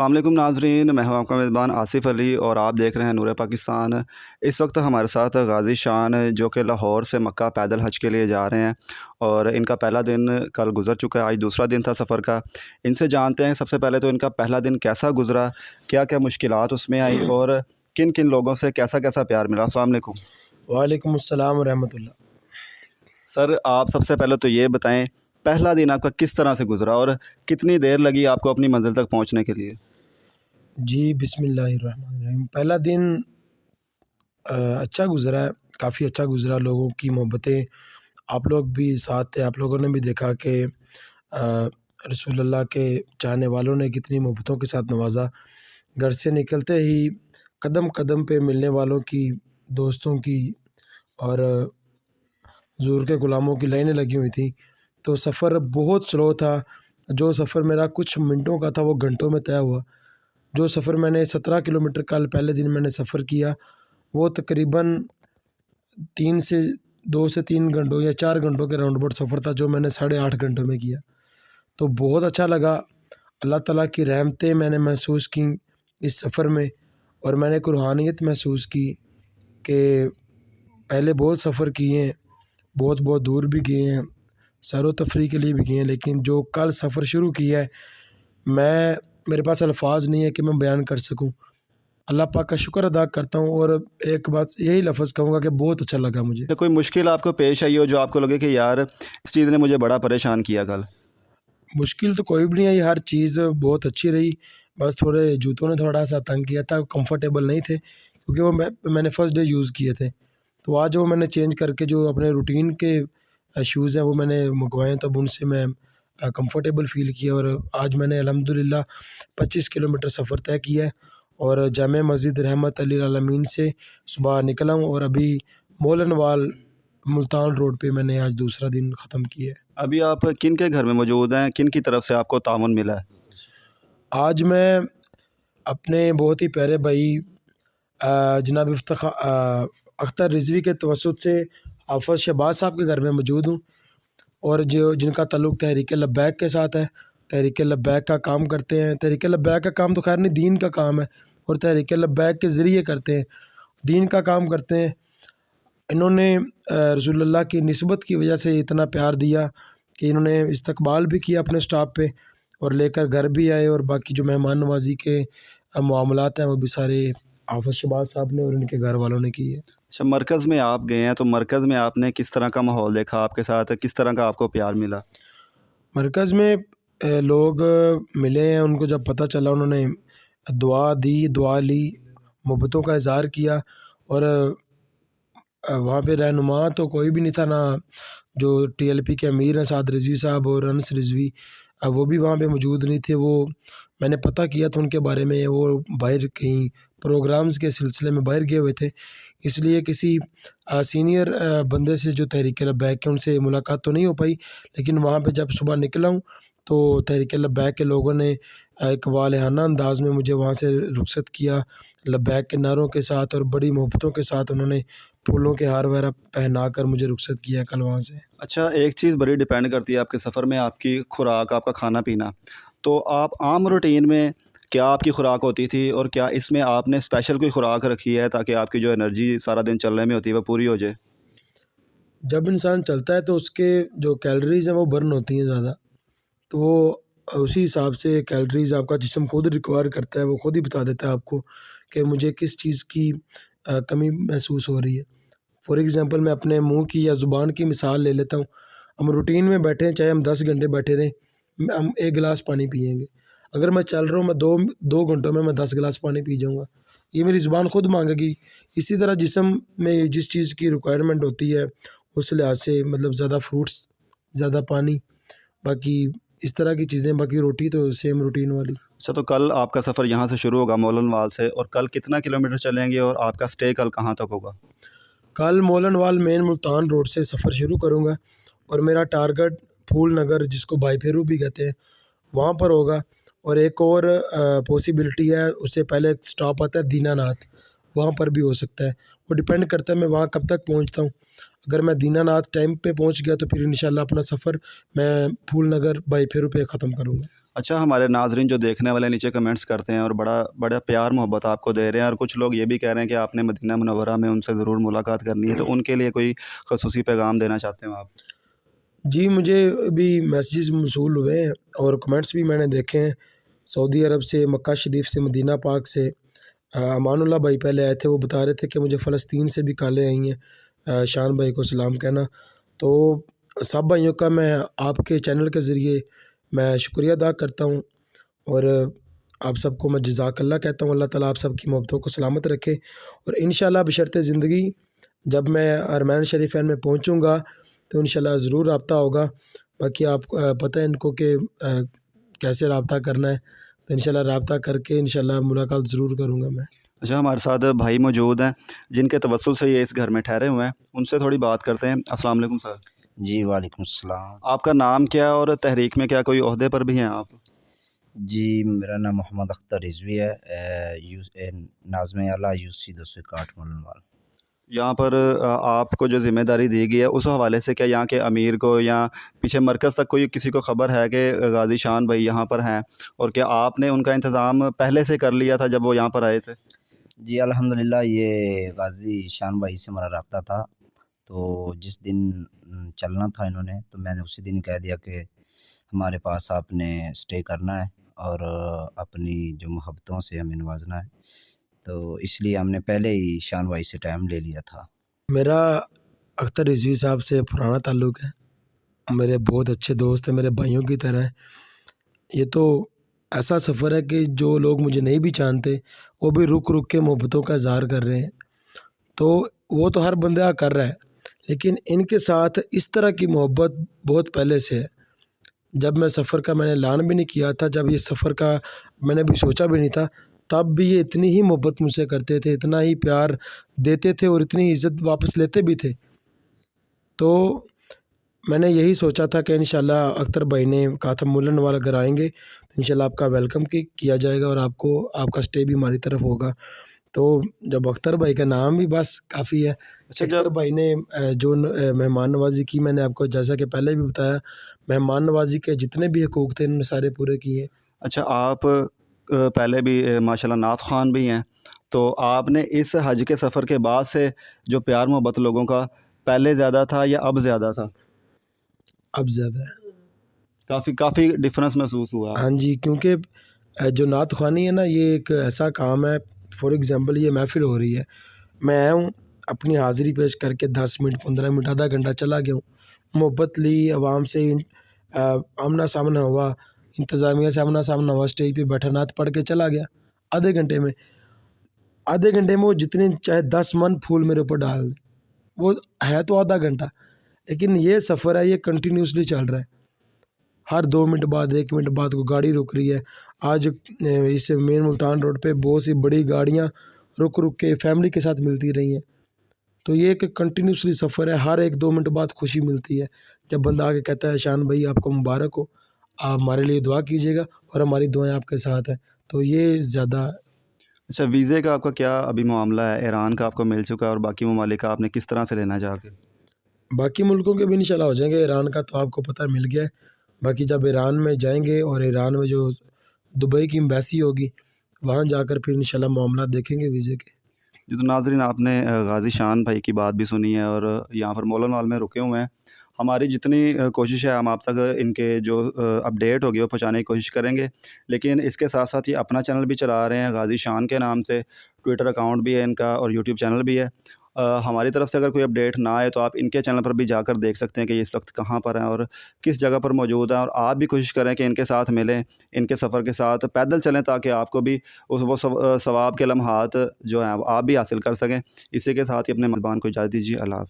अस्सलाम वालेकुम नाज़रीन, मैं हूं आपका मेज़बान आसिफ़ अली और आप देख रहे हैं नूर पाकिस्तान। इस वक्त हमारे साथ गाज़ी शान जो कि लाहौर से मक्का पैदल हज के लिए जा रहे हैं और इनका पहला दिन कल गुज़र चुका है, आज दूसरा दिन था सफ़र का। इनसे जानते हैं सबसे पहले तो इनका पहला दिन कैसा गुज़रा, क्या क्या मुश्किलात उसमें आई और किन किन लोगों से कैसा कैसा प्यार मिला। अस्सलाम वालेकुम। वालेकुम अस्सलाम रहमतुल्लाह। सर, आप सबसे पहले तो ये बताएं, पहला दिन आपका किस तरह से गुज़रा और कितनी देर लगी आपको अपनी मंजिल तक पहुँचने के लिए? जी बिस्मिल्लाहिर्रहमानिर्रहीम। पहला दिन अच्छा गुज़रा है, काफ़ी अच्छा गुज़रा। लोगों की मोहब्बतें, आप लोग भी साथ थे, आप लोगों ने भी देखा कि रसूलुल्लाह के चाहने वालों ने कितनी मोहब्बतों के साथ नवाज़ा। घर से निकलते ही कदम कदम पे मिलने वालों की, दोस्तों की और हुज़ूर के ग़ुलामों की लाइनें लगी हुई थी। तो सफ़र बहुत स्लो था। जो सफ़र मेरा कुछ मिनटों का था वो घंटों में तय हुआ। जो सफ़र मैंने 17 किलोमीटर कल पहले दिन मैंने सफ़र किया, वो तकरीबन 3 से 2 से 3 घंटों या 4 घंटों के राउंड अबाउट सफ़र था, जो मैंने 8.5 घंटों में किया। तो बहुत अच्छा लगा। अल्लाह ताला की रहमतें मैंने महसूस की इस सफ़र में और मैंने एक रूहानियत महसूस की कि पहले बहुत सफ़र किए हैं, बहुत बहुत दूर भी गए हैं, सैर तफरीह के लिए भी गए हैं, लेकिन जो कल सफ़र शुरू किया है, मेरे पास अल्फाज नहीं है कि मैं बयान कर सकूं। अल्लाह पाक का शुक्र अदा करता हूं और एक बात यही लफ्ज़ कहूँगा कि बहुत अच्छा लगा मुझे। कोई मुश्किल आपको पेश आई हो जो आपको लगे कि यार इस चीज़ ने मुझे बड़ा परेशान किया कल? मुश्किल तो कोई भी नहीं आई, हर चीज़ बहुत अच्छी रही। बस थोड़े जूतों ने थोड़ा-सा तंग किया था, कंफर्टेबल नहीं थे क्योंकि वो मैंने फर्स्ट डे यूज़ किए थे। तो आज वो मैंने चेंज करके जो अपने रूटीन के शूज़ हैं वो मैंने मँगवाए, तब उनसे मैं कंफर्टेबल फ़ील किया और आज मैंने अल्हम्दुलिल्लाह 25 किलोमीटर सफ़र तय किया है और जामे मस्जिद रहमत लिल आलमीन से सुबह निकला हूँ और अभी मोलनवाल मुल्तान रोड पे मैंने आज दूसरा दिन ख़त्म किया है। अभी आप किन के घर में मौजूद हैं? किन की तरफ से आपको तामुन मिला है? आज मैं अपने बहुत ही प्यारे भाई जनाब अख्तर रिज़वी के तवस्सुत से हाफ़िज़ शहबाज साहब के घर में मौजूद हूँ और जो जिनका ताल्लुक़ तहरीक लब्बैक के साथ है। तहरीक लब्बैक का काम करते हैं। तहरीक लब्बैक का काम तो ख़ैर नहीं, दीन का काम है और तहरीक लब्बैक के ज़रिए करते हैं, दीन का काम करते हैं। इन्होंने रसूलुल्लाह की निस्बत की वजह से इतना प्यार दिया कि इन्होंने इस्तकबाल भी किया अपने स्टाफ पे और लेकर घर भी आए और बाकी जो मेहमान नवाज़ी के मामलात हैं वो भी सारे हाफ़िज़ शहबाज साहब ने और इनके घर वालों ने किए। अच्छा, मरकज़ में आप गए हैं तो मरकज़ में आपने किस तरह का माहौल देखा? आपके साथ किस तरह का आपको प्यार मिला? मरकज़ में लोग मिले हैं, उनको जब पता चला उन्होंने दुआ दी, दुआ ली, मोहब्बतों का इज़हार किया और वहाँ पे रहनुमा तो कोई भी नहीं था, ना जो टीएलपी के अमीर हैं साद रिज़वी साहब और अनस रिज़वी, वो भी वहाँ पे मौजूद नहीं थे। वो मैंने पता किया था उनके बारे में, वो बाहर कहीं प्रोग्राम्स के सिलसिले में बाहर गए हुए थे, इसलिए किसी सीनियर बंदे से जो तहरीक लब्बैक के उनसे मुलाकात तो नहीं हो पाई। लेकिन वहाँ पे जब सुबह निकला हूँ तो तहरीक लब्बैक के लोगों ने एक वालेहाना अंदाज़ में मुझे वहाँ से रुखसत किया, लब्बैक के नारों के साथ और बड़ी मोहब्बतों के साथ उन्होंने फूलों के हार वगैरह पहना कर मुझे रुखसत किया कल वहाँ से। अच्छा, एक चीज़ बड़ी डिपेंड करती है आपके सफ़र में, आपकी खुराक, आपका खाना-पीना। तो आप आम रूटीन में क्या आपकी खुराक होती थी और क्या इसमें आपने स्पेशल कोई खुराक रखी है ताकि आपकी जो एनर्जी सारा दिन चलने में होती है वो पूरी हो जाए? जब इंसान चलता है तो उसके जो कैलोरीज़ हैं वो बर्न होती हैं ज़्यादा, तो वो उसी हिसाब से कैलोरीज़ आपका जिस्म खुद रिक्वायर करता है, वो खुद ही बता देता है आपको कि मुझे किस चीज़ की कमी महसूस हो रही है। फॉर एग्ज़ाम्पल मैं अपने मुँह की या ज़ुबान की मिसाल ले लेता हूँ। हम रूटीन में बैठे हैं, चाहे हम 10 घंटे बैठे रहें, हम 1 गिलास पानी पिएँगे। अगर मैं चल रहा हूँ, मैं 2 घंटों में मैं 10 गिलास पानी पी जाऊँगा। ये मेरी ज़ुबान खुद माँगेगी। इसी तरह जिस्म में जिस चीज़ की रिक्वायरमेंट होती है, उस लिहाज से मतलब ज़्यादा फ्रूट्स, ज़्यादा पानी, बाकी इस तरह की चीज़ें, बाकी रोटी तो सेम रूटीन वाली। अच्छा, तो कल आपका सफ़र यहाँ से शुरू होगा मोलनवाल से और कल कितना किलोमीटर चलेंगे और आपका स्टे कल कहाँ तक होगा? कल मोलनवाल मेन मुल्तान रोड से सफ़र शुरू करूँगा और मेरा टारगेट फूल नगर, जिसको भाई फेरू भी कहते हैं, वहाँ पर होगा। और एक और पॉसिबिलिटी है, उससे पहले एक स्टॉप आता है दीनानाथ, वहाँ पर भी हो सकता है। वो डिपेंड करता है मैं वहाँ कब तक पहुँचता हूँ। अगर मैं दीनानाथ टाइम पे पहुँच गया तो फिर इंशाल्लाह अपना सफ़र मैं फूल नगर भाई फेरू पे ख़त्म करूँगा। अच्छा, हमारे नाज़रीन जो देखने वाले नीचे कमेंट्स करते हैं और बड़ा बड़ा प्यार मोहब्बत आपको दे रहे हैं, और कुछ लोग ये भी कह रहे हैं कि आपने मदीना मुनव्वरा में उनसे ज़रूर मुलाकात करनी है, तो उनके लिए कोई ख़ुसूसी पैगाम देना चाहते हो आप? जी, मुझे भी मैसेजेस मौसूल हुए हैं और कमेंट्स भी मैंने देखे हैं। सऊदी अरब से, मक्का शरीफ से, मदीना पाक से अमानुल्लाह भाई पहले आए थे, वो बता रहे थे कि मुझे फ़लस्तीन से भी कॉलें आई हैं। शान भाई को सलाम कहना। तो सब भाइयों का मैं आपके चैनल के ज़रिए मैं शुक्रिया अदा करता हूँ और आप सबको मैं जज़ाकल्लाह कहता हूँ। अल्लाह ताला आप सबकी मोहब्बतों को सलामत रखे और इंशाअल्लाह बशर्ते ज़िंदगी जब मैं हरमैन शरीफ़ैन में पहुँचूँगा तो इंशाअल्लाह ज़रूर राब्ता होगा। बाकी आप पता है इनको कि कैसे राब्ता करना है, तो इंशाअल्लाह राब्ता करके इंशाअल्लाह मुलाकात ज़रूर करूँगा मैं। अच्छा, हमारे साथ भाई मौजूद हैं, जिनके तवस्सुल से ये इस घर में ठहरे हुए हैं, उनसे थोड़ी बात करते हैं। अस्सलाम वालेकुम सर। जी, वालेकुम सलाम। आपका नाम क्या है और तहरीक में क्या कोई ओहदे पर भी हैं आप? जी, मेरा नाम मोहम्मद अख्तर रिज़वी है। नाज़िम आला यूसी 261 मोलनवाल। यहाँ पर आपको जो ज़िम्मेदारी दी गई है, उस हवाले से क्या यहाँ के अमीर को या पीछे मरकज़ तक कोई किसी को ख़बर है कि गाज़ी शान भाई यहाँ पर हैं, और क्या आपने उनका इंतज़ाम पहले से कर लिया था जब वो यहाँ पर आए थे? जी, अल्हम्दुलिल्लाह ये गाज़ी शान भाई से हमारा राब्ता था। तो जिस दिन चलना था इन्होंने, तो मैंने उसी दिन कह दिया कि हमारे पास आपने स्टे करना है और अपनी जो मोहब्बतों से हमें नवाज़ना है। तो इसलिए हमने पहले ही शान भाई से टाइम ले लिया था। मेरा अख्तर रिज़वी साहब से पुराना ताल्लुक़ है। मेरे बहुत अच्छे दोस्त हैं, मेरे भाइयों की तरह हैं। ये तो ऐसा सफ़र है कि जो लोग मुझे नहीं भी जानते, वो भी रुक-रुक के मोहब्बतों का इज़हार कर रहे हैं। तो वो तो हर बंदा कर रहा है, लेकिन इनके साथ इस तरह की मोहब्बत बहुत पहले से है। जब मैं सफ़र का मैंने ऐलान भी नहीं किया था, जब ये सफ़र का मैंने भी सोचा भी नहीं था, तब भी ये इतनी ही मोहब्बत मुझसे करते थे, इतना ही प्यार देते थे और इतनी इज़्ज़त वापस लेते भी थे। तो मैंने यही सोचा था कि इंशाअल्लाह अख्तर भाई ने कहा था मोलनवाल अगर आएँगे तो इंशाअल्लाह आपका वेलकम किया जाएगा और आपको आपका स्टे भी हमारी तरफ होगा। तो जब अख्तर भाई का नाम भी बस काफ़ी है। अच्छा, अख्तर जब भाई ने जो मेहमान नवाज़ी की, मैंने आपको जैसा कि पहले भी बताया, मेहमान नवाज़ी के जितने भी हकूक़ थे इन्होंने सारे पूरे किए। अच्छा, आप पहले भी माशाल्लाह नात ख़्वान भी हैं, तो आपने इस हज के सफ़र के बाद से जो प्यार मोहब्बत लोगों का पहले ज़्यादा था या अब ज़्यादा था? अब ज़्यादा है। काफ़ी काफ़ी डिफ़रेंस महसूस हुआ? हाँ जी, क्योंकि जो नात ख़्वानी है ना, ये एक ऐसा काम है। फ़ॉर एग्ज़ाम्पल ये महफ़िल हो रही है, मैं आया हूँ, अपनी हाज़िरी पेश करके 10 मिनट, 15 मिनट, आधा घंटा चला गया हूँ। मोहब्बत ली, आवाम से आमना-सामना हुआ, इंतज़ामिया से आमना-सामना हुआ, स्टेज पे बैठा, नात पढ़ के चला गया। आधे घंटे में आधे घंटे में वो जितने चाहे 10 मन फूल मेरे ऊपर डाल दें, वो है तो आधा घंटा, लेकिन ये सफ़र है, ये कंटिन्यूअसली चल रहा है। हर 2 मिनट बाद, 1 मिनट बाद कोई गाड़ी रुक रही है। आज इस मेन मुल्तान रोड पे बहुत सी बड़ी गाड़ियाँ रुक-रुक के फैमिली के साथ मिलती रही हैं। तो ये एक कंटिन्यूअसली सफ़र है, हर 1-2 मिनट बाद खुशी मिलती है। जब बंदा आके कहता है शान भाई आपको मुबारक हो, आप हमारे लिए दुआ कीजिएगा और हमारी दुआएँ आपके साथ हैं। तो ये ज़्यादा। अच्छा, वीज़े का आपका क्या अभी मामला है? ईरान का आपको मिल चुका है और बाकी ममालिक का आपने किस तरह से लेना है जाके? बाकी मुल्कों के भी इंशाल्लाह हो जाएँगे, ईरान का तो आपको पता है मिल गया है। बाकी जब ईरान में जाएँगे और ईरान में जो दुबई की एम्बेसी होगी, वहाँ जाकर फिर इंशाल्लाह मामला देखेंगे वीज़े के। जी, तो नाज़रीन, आपने गाज़ी शान भाई की बात भी सुनी है और यहाँ पर मोलनवाल में रुके हुए हैं। हमारी जितनी कोशिश है हम आप तक इनके जो अपडेट होगी वो पहुँचाने की कोशिश करेंगे। लेकिन इसके साथ-साथ ये अपना चैनल भी चला रहे हैं गाज़ी शान के नाम से, ट्विटर अकाउंट भी है इनका और यूट्यूब चैनल भी है। हमारी तरफ से अगर कोई अपडेट ना आए तो आप इनके चैनल पर भी जाकर देख सकते हैं कि ये इस वक्त कहाँ पर हैं और किस जगह पर मौजूद हैं, और आप भी कोशिश करें कि इनके साथ मिलें, इनके सफ़र के साथ पैदल चलें, ताकि आपको भी उस वो सवाब के लम्हात जो हैं आप भी हासिल कर सकें। इसी के साथ ही अपने मेहमान को इजाज़त दीजिए। अल्लाह हाफ़िज़।